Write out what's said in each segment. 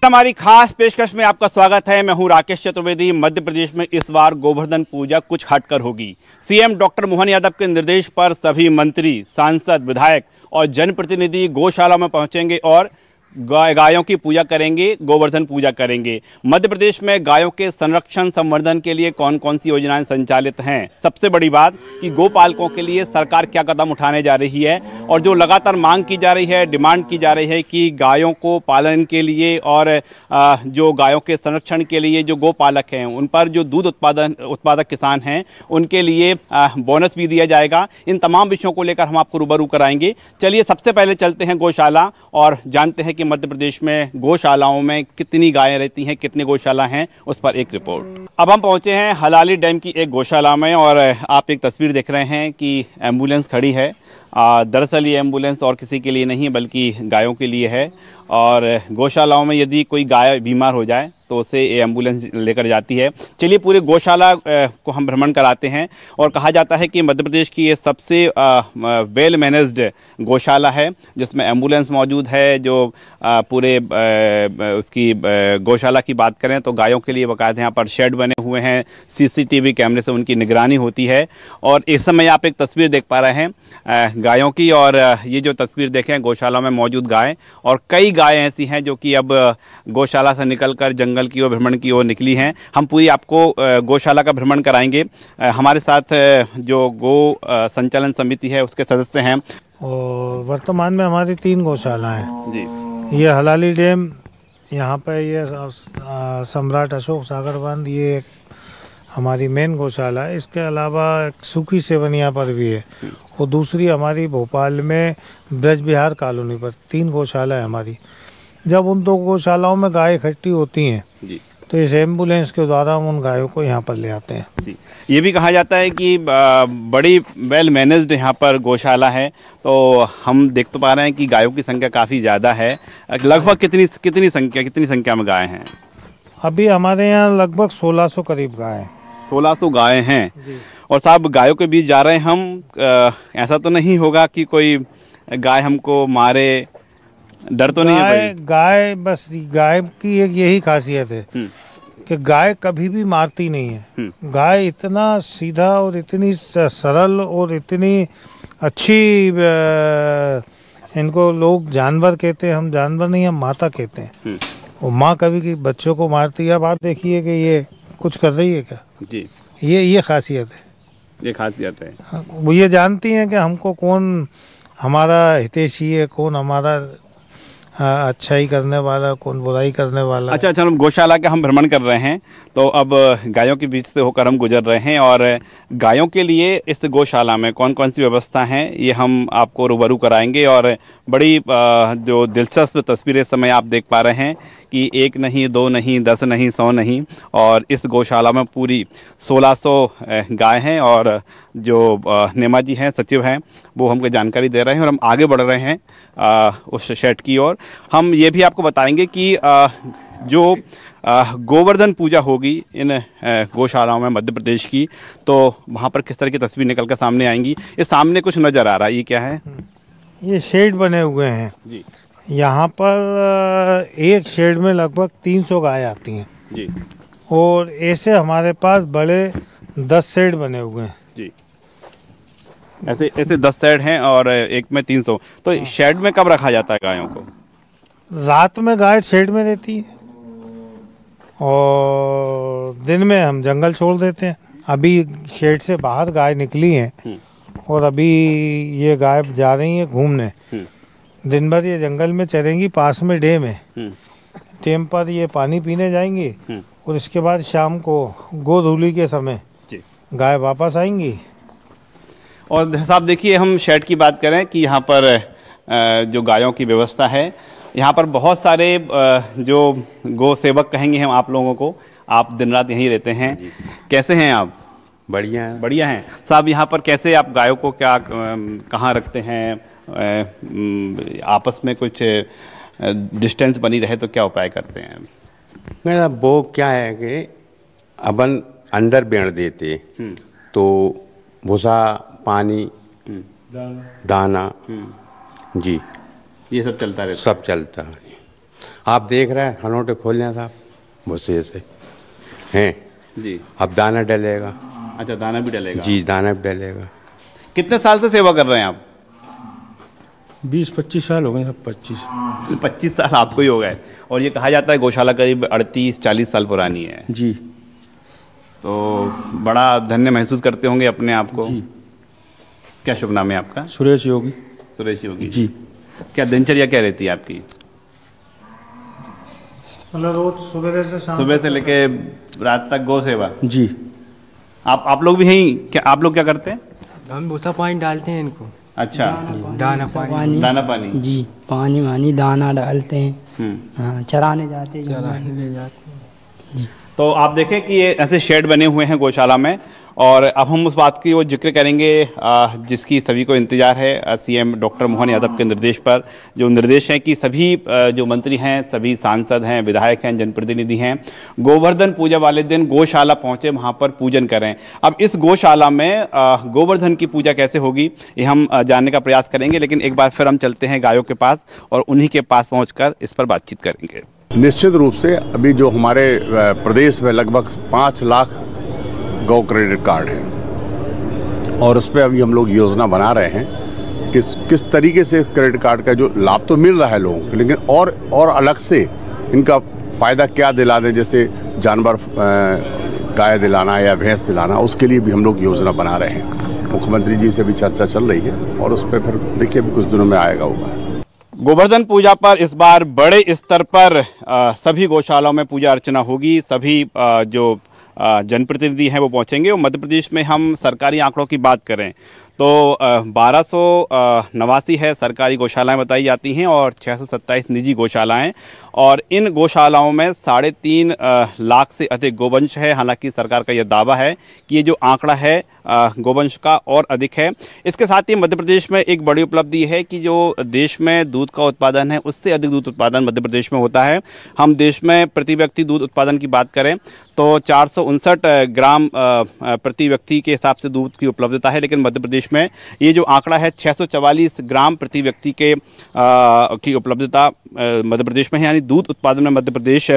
हमारी खास पेशकश में आपका स्वागत है। मैं हूं राकेश चतुर्वेदी। मध्य प्रदेश में इस बार गोवर्धन पूजा कुछ हटकर होगी। सीएम डॉक्टर मोहन यादव के निर्देश पर सभी मंत्री, सांसद, विधायक और जनप्रतिनिधि गौशाला में पहुंचेंगे और गायों की पूजा करेंगे, गोवर्धन पूजा करेंगे। मध्य प्रदेश में गायों के संरक्षण संवर्धन के लिए कौन कौन सी योजनाएं संचालित हैं। सबसे बड़ी बात कि गोपालकों के लिए सरकार क्या कदम उठाने जा रही है और जो लगातार मांग की जा रही है, डिमांड की जा रही है कि गायों को पालन के लिए और जो गायों के संरक्षण के लिए जो गोपालक हैं उन पर जो दूध उत्पादक किसान हैं उनके लिए बोनस भी दिया जाएगा। इन तमाम विषयों को लेकर हम आपको रूबरू कराएंगे। चलिए सबसे पहले चलते हैं गौशाला और जानते हैं कि मध्य प्रदेश में गौशालाओं में कितनी गायें रहती हैं, कितनी गौशाला हैं, उस पर एक रिपोर्ट। अब हम पहुंचे हैं हलाली डैम की एक गौशाला में और आप एक तस्वीर देख रहे हैं कि एम्बुलेंस खड़ी है। दरअसल ये एम्बुलेंस और किसी के लिए नहीं बल्कि गायों के लिए है और गौशालाओं में यदि कोई गाय बीमार हो जाए तो उसे ये एम्बुलेंस लेकर जाती है। चलिए पूरे गौशाला को हम भ्रमण कराते हैं और कहा जाता है कि मध्य प्रदेश की ये सबसे वेल मैनेज्ड गौशाला है जिसमें एम्बुलेंस मौजूद है। जो पूरे उसकी गौशाला की बात करें तो गायों के लिए बाकायदा यहाँ पर शेड बने हुए हैं, सीसीटीवी कैमरे से उनकी निगरानी होती है। और इस समय आप एक तस्वीर देख पा रहे हैं गायों की और ये जो तस्वीर देखें गौशाला में मौजूद गाय और कई गायें ऐसी हैं जो कि अब गौशाला से निकलकर जंगल की ओर भ्रमण की ओर निकली हैं। हम पूरी आपको गौशाला का भ्रमण कराएंगे। हमारे साथ जो गौ संचालन समिति है उसके सदस्य हैं और वर्तमान में हमारी 3 गौशाला हैं जी। ये हलाली डैम, यहाँ पे ये सम्राट अशोक सागर बांध, ये एक हमारी मेन गौशाला है। इसके अलावा एक सूखी सेवनिया पर भी है और दूसरी हमारी भोपाल में ब्रज विहार कॉलोनी पर। 3 गौशाला है हमारी। जब उन 2 गौशालाओं में गाय इकट्ठी होती हैं जी तो इस एम्बुलेंस के द्वारा हम उन गायों को यहाँ पर ले आते हैं जी। ये भी कहा जाता है कि बड़ी वेल मैनेज्ड यहाँ पर गौशाला है। तो हम देख तो पा रहे हैं कि गायों की संख्या काफ़ी ज़्यादा है। लगभग कितनी संख्या में गाय हैं? अभी हमारे यहाँ लगभग 1600 करीब गाय हैं। 1600 गायें हैं। और साहब गायों के बीच जा रहे हैं हम, ऐसा तो नहीं होगा कि कोई गाय हमको मारे? डर तो नहीं है? गाय बस गाय की एक यही खासियत है कि गाय कभी भी मारती नहीं है। गाय इतना सीधा और इतनी सरल और इतनी अच्छी, इनको लोग जानवर कहते हैं, हम जानवर नहीं, हम माता कहते हैं। और माँ कभी की बच्चों को मारती है। अब आप देखिए कि ये कुछ कर रही है क्या जी। ये खासियत है, ये खासियत है। वो ये जानती हैं कि हमको कौन हमारा हितैषी है, कौन हमारा अच्छाई करने वाला, कौन बुराई करने वाला। अच्छा, हम गौशाला का हम भ्रमण कर रहे हैं तो अब गायों के बीच से होकर हम गुजर रहे हैं और गायों के लिए इस गौशाला में कौन कौन सी व्यवस्था है ये हम आपको रूबरू कराएंगे। और बड़ी जो दिलचस्प तस्वीरें समय आप देख पा रहे हैं कि 1 नहीं, 2 नहीं, 10 नहीं, 100 नहीं, और इस गौशाला में पूरी 1600 गाय हैं। और जो नेमा जी हैं, सचिव हैं, वो हमको जानकारी दे रहे हैं और हम आगे बढ़ रहे हैं उस शेड की ओर। हम ये भी आपको बताएंगे कि जो गोवर्धन पूजा होगी इन गौशालाओं में मध्य प्रदेश की, तो वहाँ पर किस तरह की तस्वीर निकल कर सामने आएंगी। ये सामने कुछ नज़र आ रहा है, ये क्या है? ये शेड बने हुए हैं जी। यहाँ पर एक शेड में लगभग 300 गाय आती हैं जी। और ऐसे हमारे पास बड़े 10 शेड बने हुए हैं जी। ऐसे 10 शेड हैं और एक में 300। तो शेड में कब रखा जाता है गायों को? रात में गाय शेड में रहती है और दिन में हम जंगल छोड़ देते हैं। अभी शेड से बाहर गाय निकली हैं और अभी ये गाय जा रही हैं घूमने। दिन भर ये जंगल में चरेंगी, पास में डैम है। डैम पर ये पानी पीने जाएंगी और इसके बाद शाम को गोधूली के समय गाय वापस आएंगी। और साहब देखिए, हम शेड की बात करें कि यहाँ पर जो गायों की व्यवस्था है, यहाँ पर बहुत सारे जो गौ सेवक कहेंगे हम आप लोगों को। आप दिन रात यहीं रहते हैं, कैसे हैं आप? बढ़िया है। बढ़िया हैं साहब। यहाँ पर कैसे आप गायों को क्या कहाँ रखते हैं? आपस में कुछ डिस्टेंस बनी रहे तो क्या उपाय करते हैं? मेरा वो क्या है कि अपन अंदर बेड़ देते तो भूसा, पानी, दाना जी, ये सब चलता रहता है? सब चलता है। आप देख रहे हैं हनोटे खोल हैं साहब, भूसे से हैं जी। अब दाना डलेगा। अच्छा, दाना भी डलेगा? जी, दाना भी डलेगा। कितने साल से सेवा कर रहे हैं आप? 20-25 साल हो गए। 25 साल आपको ही हो गए। और ये कहा जाता है गौशाला करीब 38-40 साल पुरानी है जी। तो बड़ा धन्य महसूस करते होंगे अपने आप को? जी। क्या शुभ नाम है आपका? सुरेश योगी। सुरेश योगी जी। क्या दिनचर्या क्या रहती है आपकी? मतलब रोज सुबह से लेके रात तक गौ सेवा? जी। आप लोग भी हैं क्या? आप लोग क्या करते हैं? हम भूसा पानी डालते हैं इनको। अच्छा, दाना पानी। दाना पानी? जी, पानी वानी दाना डालते हैं। हाँ, चराने जाते हैं। चराने ले जाते हैं। तो आप देखें कि ये ऐसे शेड बने हुए हैं गौशाला में, और अब हम उस बात की वो जिक्र करेंगे जिसकी सभी को इंतजार है सीएम डॉक्टर मोहन यादव के निर्देश पर। जो निर्देश हैं कि सभी जो मंत्री हैं, सभी सांसद हैं, विधायक हैं, जनप्रतिनिधि हैं, गोवर्धन पूजा वाले दिन गौशाला पहुंचे, वहां पर पूजन करें। अब इस गौशाला में गोवर्धन की पूजा कैसे होगी ये हम जानने का प्रयास करेंगे, लेकिन एक बार फिर हम चलते हैं गायों के पास और उन्हीं के पास पहुँच इस पर बातचीत करेंगे। निश्चित रूप से अभी जो हमारे प्रदेश में लगभग 5 लाख गौ क्रेडिट कार्ड है और उस पर अभी हम लोग योजना बना रहे हैं कि किस तरीके से क्रेडिट कार्ड का जो लाभ तो मिल रहा है लोगों को, लेकिन और अलग से इनका फ़ायदा क्या दिला दें, जैसे जानवर गाय दिलाना या भैंस दिलाना, उसके लिए भी हम लोग योजना बना रहे हैं। मुख्यमंत्री जी से भी चर्चा चल रही है और उस पर फिर देखिए अभी कुछ दिनों में आएगा होगा। गोवर्धन पूजा पर इस बार बड़े स्तर पर सभी गौशालाओं में पूजा अर्चना होगी। सभी जो जनप्रतिनिधि हैं वो पहुंचेंगे। और मध्य प्रदेश में हम सरकारी आंकड़ों की बात करें तो 1289 है सरकारी गौशालाएं बताई जाती हैं और 627 निजी गौशालाएं, और इन गौशालाओं में 3.5 लाख से अधिक गोवंश है। हालांकि सरकार का यह दावा है कि ये जो आंकड़ा है गोवंश का और अधिक है। इसके साथ ही मध्य प्रदेश में एक बड़ी उपलब्धि है कि जो देश में दूध का उत्पादन है उससे अधिक दूध उत्पादन मध्य प्रदेश में होता है। हम देश में प्रति व्यक्ति दूध उत्पादन की बात करें तो 459 ग्राम प्रति व्यक्ति के हिसाब से दूध की उपलब्धता है, लेकिन मध्य प्रदेश में ये जो आंकड़ा है 644 ग्राम प्रति व्यक्ति के की उपलब्धता मध्य प्रदेश में है। यानी दूध उत्पादन में मध्य प्रदेश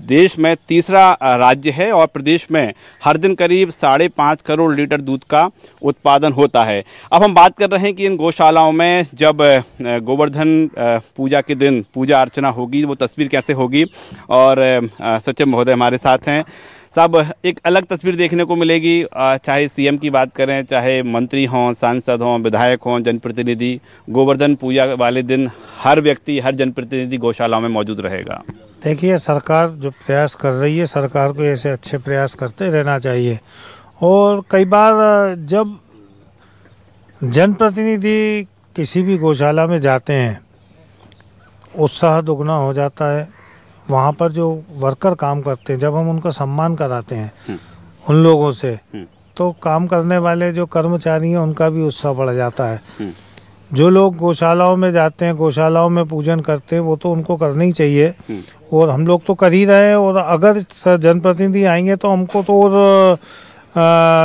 देश में तीसरा राज्य है और प्रदेश में हर दिन करीब 5.5 करोड़ लीटर दूध का उत्पादन होता है। अब हम बात कर रहे हैं कि इन गौशालाओं में जब गोवर्धन पूजा के दिन पूजा अर्चना होगी वो तस्वीर कैसे होगी, और सचिव महोदय हमारे साथ हैं। सब एक अलग तस्वीर देखने को मिलेगी, चाहे सीएम की बात करें, चाहे मंत्री हों, सांसद हों, विधायक हों, जनप्रतिनिधि। गोवर्धन पूजा वाले दिन हर व्यक्ति, हर जनप्रतिनिधि गौशालाओं में मौजूद रहेगा। देखिए, सरकार जो प्रयास कर रही है, सरकार को ऐसे अच्छे प्रयास करते रहना चाहिए। और कई बार जब जनप्रतिनिधि किसी भी गौशाला में जाते हैं उत्साह दुगना हो जाता है। वहाँ पर जो वर्कर काम करते हैं, जब हम उनका सम्मान कराते हैं उन लोगों से, तो काम करने वाले जो कर्मचारी हैं उनका भी उत्साह बढ़ जाता है। जो लोग गौशालाओं में जाते हैं, गौशालाओं में पूजन करते हैं, वो तो उनको करना ही चाहिए और हम लोग तो कर ही रहे हैं। और अगर जनप्रतिनिधि आएंगे तो हमको तो और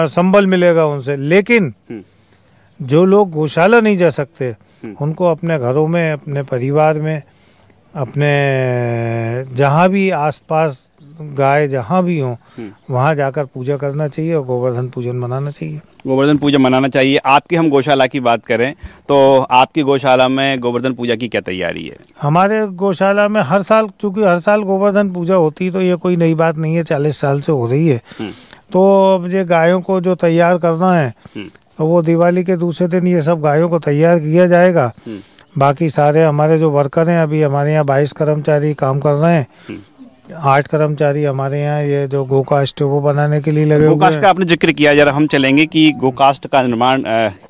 संबल मिलेगा उनसे। लेकिन जो लोग गौशाला नहीं जा सकते उनको अपने घरों में, अपने परिवार में, अपने जहाँ भी आसपास गाय जहाँ भी हों वहाँ जाकर पूजा करना चाहिए और गोवर्धन पूजन मनाना चाहिए। गोवर्धन पूजा मनाना चाहिए। आपकी हम गौशाला की बात करें तो आपकी गौशाला में गोवर्धन पूजा की क्या तैयारी है? हमारे गौशाला में हर साल, चूँकि हर साल गोवर्धन पूजा होती है तो ये कोई नई बात नहीं है, 40 साल से हो रही है। तो अब ये गायों को जो तैयार करना है तो वो दिवाली के दूसरे दिन ये सब गायों को तैयार किया जाएगा। बाकी सारे हमारे जो वर्कर हैं, अभी हमारे यहाँ 22 कर्मचारी काम कर रहे हैं। 8 कर्मचारी हमारे यहाँ ये जो गोकास्ट वो बनाने के लिए लगे हुए हैं। गोकास्ट का आपने जिक्र किया, जरा हम चलेंगे कि गोकास्ट का निर्माण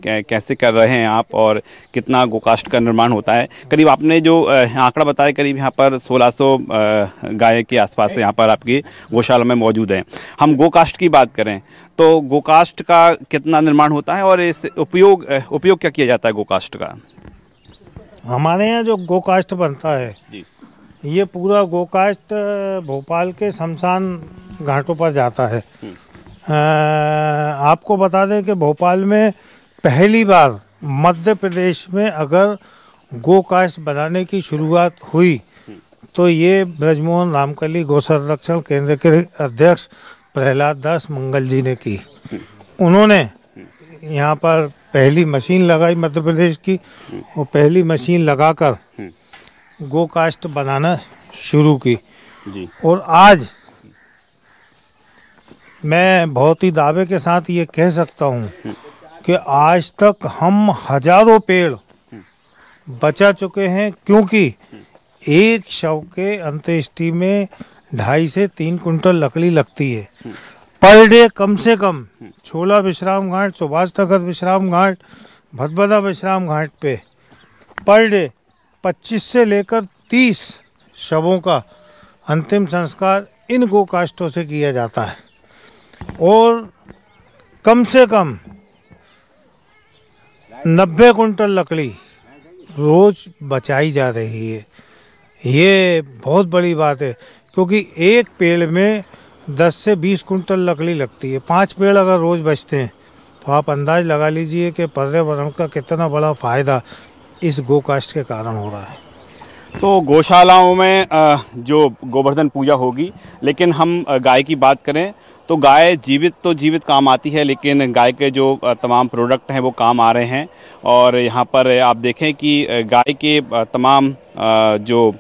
कैसे कर रहे हैं आप और कितना गोकास्ट का निर्माण होता है। करीब आपने जो आंकड़ा बताया, करीब यहाँ पर 1600 गाय के आसपास यहाँ पर आपकी गौशाला में मौजूद है। हम गोकास्ट की बात करें तो गोकास्ट का कितना निर्माण होता है और इस उपयोग क्या किया जाता है गोकास्ट का? हमारे यहाँ जो गोकास्ट बनता है जी, ये पूरा गोकास्ट भोपाल के शमशान घाटों पर जाता है। आपको बता दें कि भोपाल में पहली बार मध्य प्रदेश में अगर गोकास्ट बनाने की शुरुआत हुई तो ये ब्रजमोहन रामकली गौ संरक्षण केंद्र के अध्यक्ष प्रहलाद दास मंगल जी ने की। उन्होंने यहाँ पर पहली मशीन लगाई मध्य प्रदेश की, वो पहली मशीन लगाकर गो कास्ट बनाना शुरू की जी। और आज मैं बहुत ही दावे के साथ ये कह सकता हूँ कि आज तक हम हजारों पेड़ बचा चुके हैं, क्योंकि एक शव के अंत्येष्टि में 2.5 से 3 कुंटल लकड़ी लगती है पर डे कम से कम। छोला विश्राम घाट, सुभाष नगर विश्राम घाट, भदभदा विश्राम घाट पे पर डे 25 से लेकर 30 शवों का अंतिम संस्कार इन गोकाष्ठों से किया जाता है और कम से कम 90 कुंटल लकड़ी रोज बचाई जा रही है। ये बहुत बड़ी बात है, क्योंकि एक पेड़ में 10 से 20 कुंटल लकड़ी लगती है। 5 पेड़ अगर रोज बचते हैं तो आप अंदाज लगा लीजिए कि पर्यावरण का कितना बड़ा फायदा इस गोकाष्ठ के कारण हो रहा है। तो गौशालाओं में जो गोवर्धन पूजा होगी, लेकिन हम गाय की बात करें तो गाय जीवित तो जीवित काम आती है, लेकिन गाय के जो तमाम प्रोडक्ट हैं वो काम आ रहे हैं। और यहाँ पर आप देखें कि गाय के तमाम जो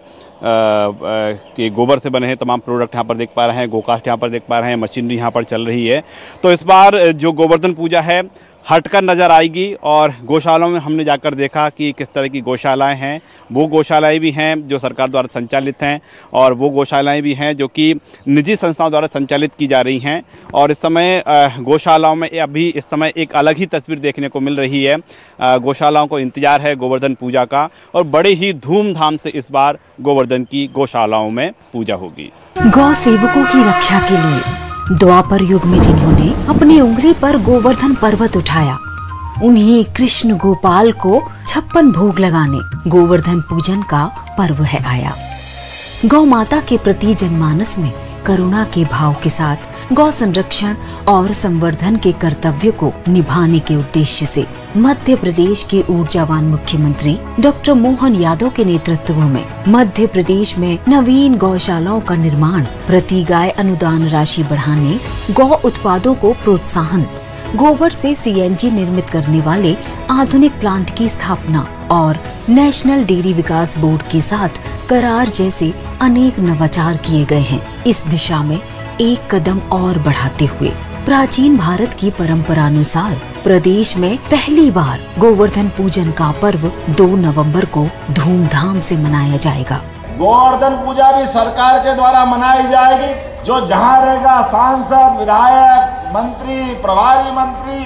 के गोबर से बने हैं तमाम प्रोडक्ट यहाँ पर देख पा रहे हैं, गोकाष्ठ यहाँ पर देख पा रहे हैं, मशीनरी यहाँ पर चल रही है। तो इस बार जो गोवर्धन पूजा है हटकर नज़र आएगी और गौशालाओं में हमने जाकर देखा कि किस तरह की गौशालाएं हैं। वो गौशालाएं भी हैं जो सरकार द्वारा संचालित हैं और वो गौशालाएं भी हैं जो कि निजी संस्थाओं द्वारा संचालित की जा रही हैं। और इस समय गौशालाओं में अभी इस समय एक अलग ही तस्वीर देखने को मिल रही है। गौशालाओं को इंतजार है गोवर्धन पूजा का और बड़े ही धूमधाम से इस बार गोवर्धन की गौशालाओं में पूजा होगी। गौ सेवकों की रक्षा के लिए द्वापर युग में जिन्होंने अपनी उंगली पर गोवर्धन पर्वत उठाया, उन्हीं कृष्ण गोपाल को 56 भोग लगाने गोवर्धन पूजन का पर्व है आया। गौ माता के प्रति जनमानस में करुणा के भाव के साथ गौ संरक्षण और संवर्धन के कर्तव्य को निभाने के उद्देश्य से मध्य प्रदेश के ऊर्जावान मुख्यमंत्री डॉक्टर मोहन यादव के नेतृत्व में मध्य प्रदेश में नवीन गौशालाओं का निर्माण, प्रति गाय अनुदान राशि बढ़ाने, गौ उत्पादों को प्रोत्साहन, गोबर से CNG निर्मित करने वाले आधुनिक प्लांट की स्थापना और नेशनल डेयरी विकास बोर्ड के साथ करार जैसे अनेक नवाचार किए गए हैं। इस दिशा में एक कदम और बढ़ाते हुए प्राचीन भारत की परंपरानुसार प्रदेश में पहली बार गोवर्धन पूजन का पर्व 2 नवंबर को धूमधाम से मनाया जाएगा। गोवर्धन पूजा भी सरकार के द्वारा मनाई जाएगी। जो जहां रहेगा सांसद, विधायक, मंत्री, प्रभारी मंत्री,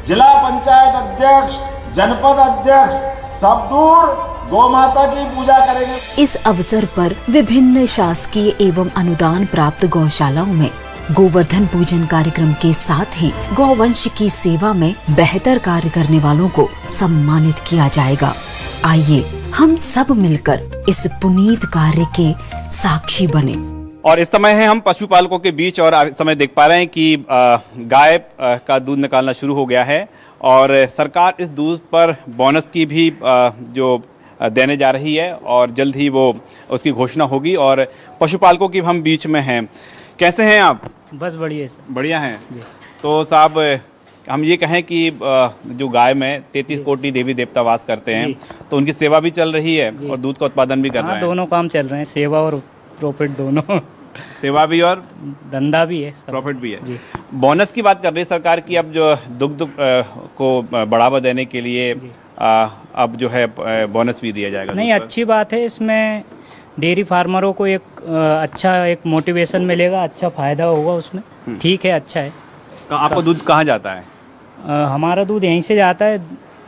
जिला पंचायत अध्यक्ष, जनपद अध्यक्ष सब दूर गौ माता की पूजा करेंगे। इस अवसर पर विभिन्न शासकीय एवं अनुदान प्राप्त गौशालाओं में गोवर्धन पूजन कार्यक्रम के साथ ही गौवंश की सेवा में बेहतर कार्य करने वालों को सम्मानित किया जाएगा। आइए हम सब मिलकर इस पुनीत कार्य के साक्षी बने। और इस समय है हम पशुपालकों के बीच और इस समय देख पा रहे हैं कि गाय का दूध निकालना शुरू हो गया है और सरकार इस दूध पर बोनस की भी जो देने जा रही है और जल्द ही वो उसकी घोषणा होगी। और पशुपालकों की हम बीच में हैं। कैसे हैं आप? बस बढ़िया है सर। बढ़िया हैं जी। तो साहब हम ये कहें कि जो गाय में 33 कोटि देवी देवता वास करते हैं तो उनकी सेवा भी चल रही है और दूध का उत्पादन भी कर रहे हैं। दोनों काम चल रहे हैं, सेवा और प्रॉफिट दोनों। सेवा भी और धंधा भी है, प्रॉफिट भी है। बोनस की बात कर रही है सरकार की, अब जो दुग्ध को बढ़ावा देने के लिए अब जो है बोनस भी दिया जाएगा। नहीं, अच्छी बात है। इसमें डेयरी फार्मरों को एक अच्छा एक मोटिवेशन मिलेगा, अच्छा फायदा होगा उसमें। ठीक है, अच्छा है। तो आपका दूध कहाँ जाता है? हमारा दूध यहीं से जाता है,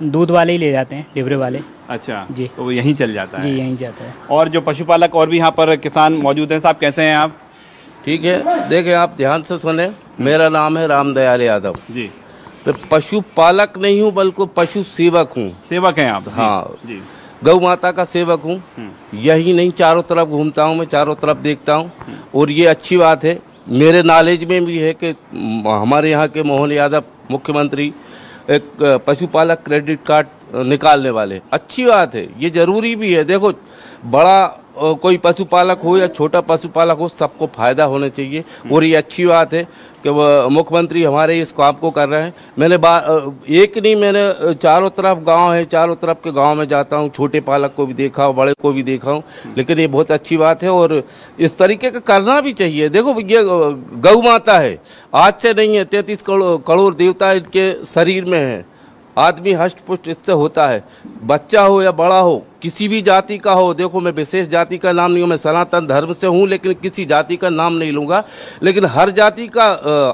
दूध वाले ही ले जाते हैं, डिबरे वाले। अच्छा जी, तो वो यहीं चल जाता है? जी, यहीं जाता है। और जो पशुपालक और भी यहाँ पर किसान मौजूद हैं, साहब कैसे हैं आप? ठीक है, देखिए आप ध्यान से सुने। मेरा नाम है रामदयाल यादव जी। तो पशुपालक नहीं हूँ बल्कि पशु सेवक हूँ। सेवक हैं आप? हाँ जी। गौ माता का सेवक हूँ। यही नहीं, चारों तरफ घूमता हूँ मैं, चारों तरफ देखता हूँ। और ये अच्छी बात है, मेरे नॉलेज में भी है कि हमारे यहाँ के मोहन यादव मुख्यमंत्री एक पशुपालक क्रेडिट कार्ड निकालने वाले। अच्छी बात है, ये जरूरी भी है। देखो, बड़ा कोई पशुपालक हो या छोटा पशुपालक हो, सबको फायदा होना चाहिए। और ये अच्छी बात है कि वो मुख्यमंत्री हमारे इस काम को कर रहे हैं। मैंने एक नहीं, मैंने चारों तरफ गांव है, चारों तरफ के गांव में जाता हूं, छोटे पालक को भी देखा हूं, बड़े को भी देखा हूं। लेकिन ये बहुत अच्छी बात है और इस तरीके का करना भी चाहिए। देखो ये गौ माता है, आज से नहीं है, 33 करोड़ देवता इनके शरीर में है। आदमी हष्ट पुष्ट इससे होता है, बच्चा हो या बड़ा हो, किसी भी जाति का हो। देखो मैं विशेष जाति का नाम नहीं हूँ, मैं सनातन धर्म से हूँ, लेकिन किसी जाति का नाम नहीं लूँगा। लेकिन हर जाति का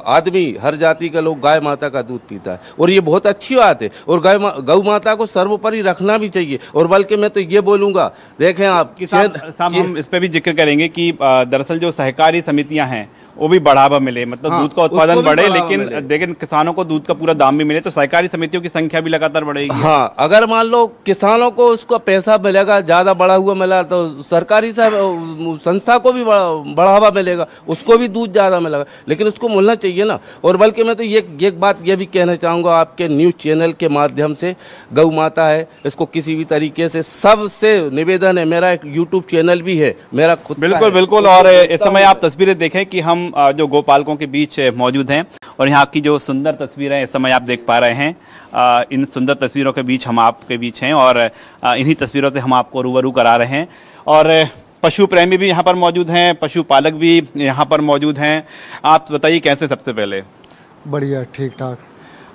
आदमी, हर जाति का लोग गाय माता का दूध पीता है और ये बहुत अच्छी बात है। और गौ माता को सर्वोपरि रखना भी चाहिए। और बल्कि मैं तो ये बोलूँगा, देखें आप साहब हम इस पे भी जिक्र करेंगे कि दरअसल जो सहकारी समितियाँ हैं वो भी बढ़ावा मिले, मतलब दूध का उत्पादन बढ़े, लेकिन किसानों को दूध का पूरा दाम भी मिले, तो सहकारी समितियों की संख्या भी लगातार बढ़ेगी। हाँ, अगर मान लो किसानों को उसका पैसा मिलेगा, ज्यादा बढ़ा हुआ मिला, तो सरकारी संस्था को भी बढ़ावा मिलेगा, उसको भी दूध ज्यादा मिलेगा। लेकिन उसको मिलना चाहिए ना। और बल्कि मैं तो ये बात ये भी कहना चाहूंगा आपके न्यूज चैनल के माध्यम से, गौ माता है, इसको किसी भी तरीके से सबसे निवेदन है। मेरा एक यूट्यूब चैनल भी है, मेरा खुद। बिल्कुल। और इस समय आप तस्वीरें देखें कि हम जो गोपालकों के बीच मौजूद हैं और यहाँ की जो सुंदर तस्वीरें इस समय आप देख पा रहे हैं, इन सुंदर तस्वीरों के बीच हम आपके बीच हैं और इन्हीं तस्वीरों से हम आपको रूबरू करा रहे हैं। और पशु प्रेमी भी यहाँ पर मौजूद हैं, पशुपालक भी यहाँ पर मौजूद हैं। आप बताइए कैसे? सबसे पहले बढ़िया, ठीक ठाक।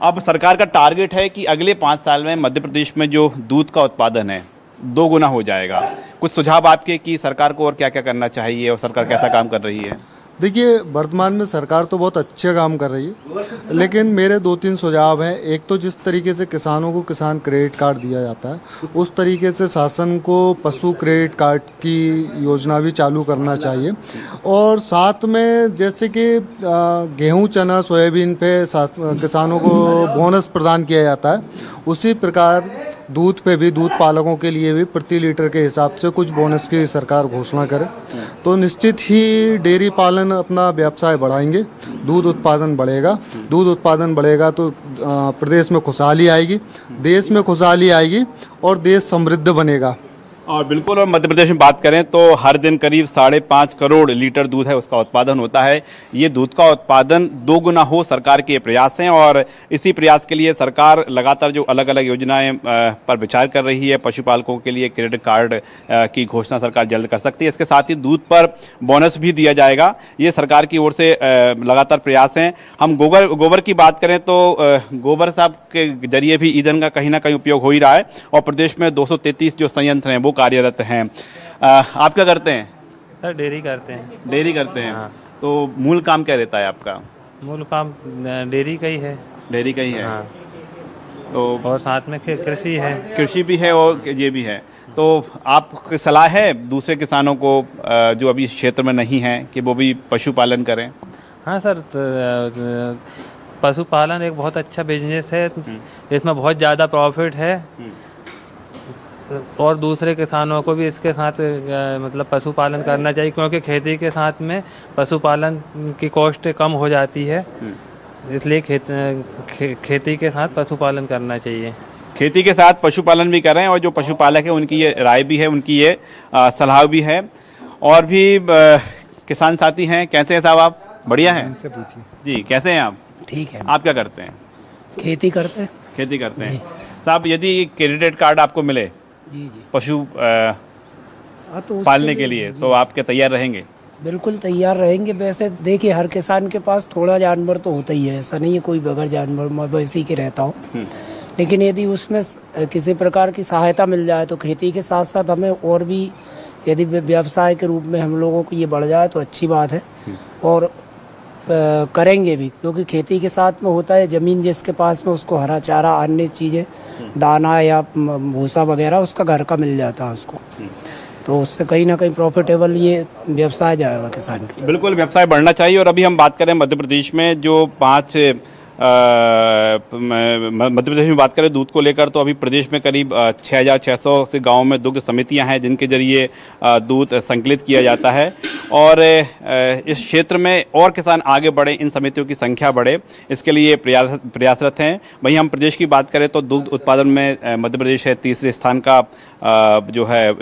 अब सरकार का टारगेट है कि अगले 5 साल में मध्य प्रदेश में जो दूध का उत्पादन है 2 गुना हो जाएगा। कुछ सुझाव आपके कि सरकार को और क्या क्या करना चाहिए और सरकार कैसा काम कर रही है? देखिए, वर्तमान में सरकार तो बहुत अच्छे काम कर रही है, लेकिन मेरे 2-3 सुझाव हैं। एक तो जिस तरीके से किसानों को किसान क्रेडिट कार्ड दिया जाता है, उस तरीके से शासन को पशु क्रेडिट कार्ड की योजना भी चालू करना चाहिए। और साथ में जैसे कि गेहूं, चना, सोयाबीन पे किसानों को बोनस प्रदान किया जाता है, उसी प्रकार दूध पे भी, दूध पालकों के लिए भी प्रति लीटर के हिसाब से कुछ बोनस की सरकार घोषणा करे तो निश्चित ही डेयरी पालन अपना व्यवसाय बढ़ाएंगे, दूध उत्पादन बढ़ेगा। दूध उत्पादन बढ़ेगा तो प्रदेश में खुशहाली आएगी, देश में खुशहाली आएगी और देश समृद्ध बनेगा। और बिल्कुल, और मध्य प्रदेश में बात करें तो हर दिन करीब 5.5 करोड़ लीटर दूध है उसका उत्पादन होता है। ये दूध का उत्पादन 2 गुना हो, सरकार के प्रयास हैं और इसी प्रयास के लिए सरकार लगातार जो अलग अलग योजनाएं पर विचार कर रही है। पशुपालकों के लिए क्रेडिट कार्ड की घोषणा सरकार जल्द कर सकती है। इसके साथ ही दूध पर बोनस भी दिया जाएगा, ये सरकार की ओर से लगातार प्रयास हैं। हम गोबर की बात करें तो गोबर साहब के जरिए भी ईंधन का कहीं ना कहीं उपयोग हो ही रहा है और प्रदेश में 233 जो संयंत्र हैं वो कार्यरत हैं। आप क्या करते हैं? सर डेयरी करते हैं। डेयरी करते हैं। हाँ। तो मूल काम क्या रहता है आपका? मूल काम डेयरी का ही है। डेयरी का ही है। हाँ। तो और साथ में कृषि है। कृषि भी है और ये भी है। तो आपकी सलाह है दूसरे किसानों को जो अभी इस क्षेत्र में नहीं हैं कि वो भी पशुपालन करें? हाँ सर, पशुपालन एक बहुत अच्छा बिजनेस है, इसमें बहुत ज़्यादा प्रॉफिट है और दूसरे किसानों को भी इसके साथ मतलब पशुपालन करना चाहिए, क्योंकि खेती के साथ में पशुपालन की कॉस्ट कम हो जाती है, इसलिए खेती के साथ पशुपालन करना चाहिए। खेती के साथ पशुपालन भी कर रहे हैं और जो पशुपालक है उनकी ये राय भी है, उनकी ये सलाह भी है। और भी किसान साथी हैं। कैसे हैं साहब आप? बढ़िया हैं? इनसे पूछिए जी, कैसे हैं आप? ठीक है। आप क्या करते हैं? खेती करते हैं। खेती करते हैं साहब। यदि क्रेडिट कार्ड आपको मिले जी पशु तो पालने के लिए, तो आप क्या तैयार रहेंगे? बिल्कुल तैयार रहेंगे। वैसे देखिए, हर किसान के पास थोड़ा जानवर तो होता ही है, ऐसा नहीं है कोई बगैर जानवर मवेशी के रहता हो। लेकिन यदि उसमें किसी प्रकार की सहायता मिल जाए तो खेती के साथ साथ हमें और भी, यदि व्यवसाय के रूप में हम लोगों को ये बढ़ जाए तो अच्छी बात है और करेंगे भी, क्योंकि खेती के साथ में होता है ज़मीन जिसके पास में उसको हरा चारा, अन्य चीज़ें, दाना या भूसा वगैरह उसका घर का मिल जाता है उसको, तो उससे कहीं ना कहीं प्रॉफिटेबल ये व्यवसाय जाएगा किसान के लिए। बिल्कुल, व्यवसाय बढ़ना चाहिए। और अभी हम बात करें मध्य प्रदेश में जो 5 मध्य प्रदेश में बात करें दूध को लेकर, तो अभी प्रदेश में करीब 6600 से गाँव में दुग्ध समितियां हैं जिनके जरिए दूध संकलित किया जाता है और इस क्षेत्र में और किसान आगे बढ़े, इन समितियों की संख्या बढ़े, इसके लिए प्रयासरत हैं। वहीं हम प्रदेश की बात करें तो दूध उत्पादन में मध्य प्रदेश है तीसरे स्थान का जो है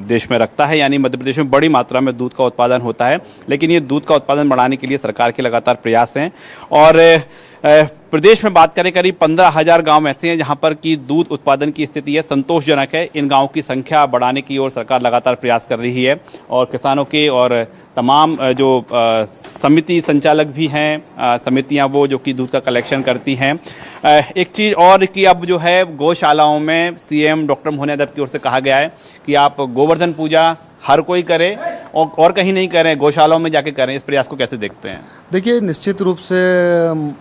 देश में रखता है, यानी मध्य प्रदेश में बड़ी मात्रा में दूध का उत्पादन होता है। लेकिन ये दूध का उत्पादन बढ़ाने के लिए सरकार के लगातार प्रयास हैं। और प्रदेश में बात करें करीब 15,000 गांव ऐसे हैं जहां पर की दूध उत्पादन की स्थिति है संतोषजनक है। इन गांवों की संख्या बढ़ाने की ओर सरकार लगातार प्रयास कर रही है और किसानों के और तमाम जो समिति संचालक भी हैं, समितियां वो जो कि दूध का कलेक्शन करती हैं। एक चीज़ और कि अब जो है गौशालाओं में सीएम डॉक्टर मोहन यादव की ओर से कहा गया है कि आप गोवर्धन पूजा हर कोई करे और कहीं नहीं करें, गौशालाओं में जाके करें। इस प्रयास को कैसे देखते हैं? देखिए, निश्चित रूप से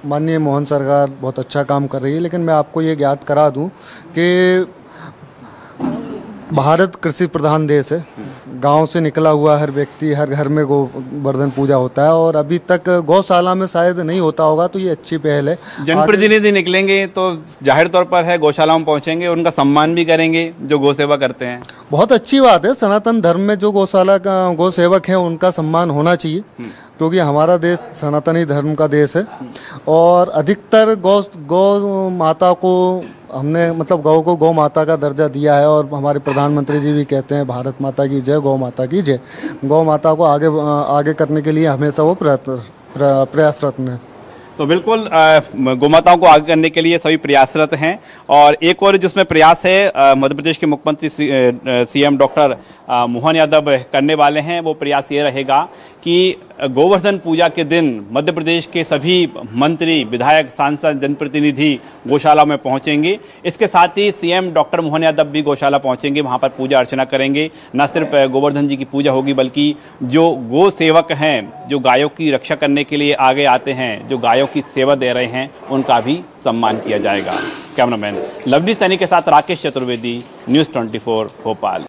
माननीय मोहन सरकार बहुत अच्छा काम कर रही है, लेकिन मैं आपको ये ज्ञात करा दूं कि भारत कृषि प्रधान देश है। गांव से निकला हुआ हर व्यक्ति, हर घर में गोवर्धन पूजा होता है और अभी तक गौशाला में शायद नहीं होता होगा, तो ये अच्छी पहल है। जनप्रतिनिधि निकलेंगे तो जाहिर तौर पर है गौशालाओं में पहुंचेंगे, उनका सम्मान भी करेंगे जो गौ सेवा करते हैं। बहुत अच्छी बात है। सनातन धर्म में जो गौशाला का गौ सेवक है उनका सम्मान होना चाहिए, क्योंकि हमारा देश सनातनी धर्म का देश है और अधिकतर गौ माता को हमने मतलब गौ को गौ माता का दर्जा दिया है और हमारे प्रधानमंत्री जी भी कहते हैं भारत माता की जय, गौ माता की जय। गौ माता को आगे करने के लिए हमेशा वो प्रयासरत हैं। तो बिल्कुल गौमाताओं को आगे करने के लिए सभी प्रयासरत हैं। और एक और जिसमें प्रयास है मध्य प्रदेश के मुख्यमंत्री सीएम डॉक्टर मोहन यादव करने वाले हैं, वो प्रयास ये रहेगा कि गोवर्धन पूजा के दिन मध्य प्रदेश के सभी मंत्री, विधायक, सांसद, जनप्रतिनिधि गौशाला में पहुंचेंगे। इसके साथ ही सीएम डॉक्टर मोहन यादव भी गौशाला पहुंचेंगे, वहां पर पूजा अर्चना करेंगे। न सिर्फ गोवर्धन जी की पूजा होगी बल्कि जो गौ सेवक हैं, जो गायों की रक्षा करने के लिए आगे आते हैं, जो गायों की सेवा दे रहे हैं, उनका भी सम्मान किया जाएगा। कैमरामैन लवनी सैनी के साथ राकेश चतुर्वेदी, न्यूज़ 24 भोपाल।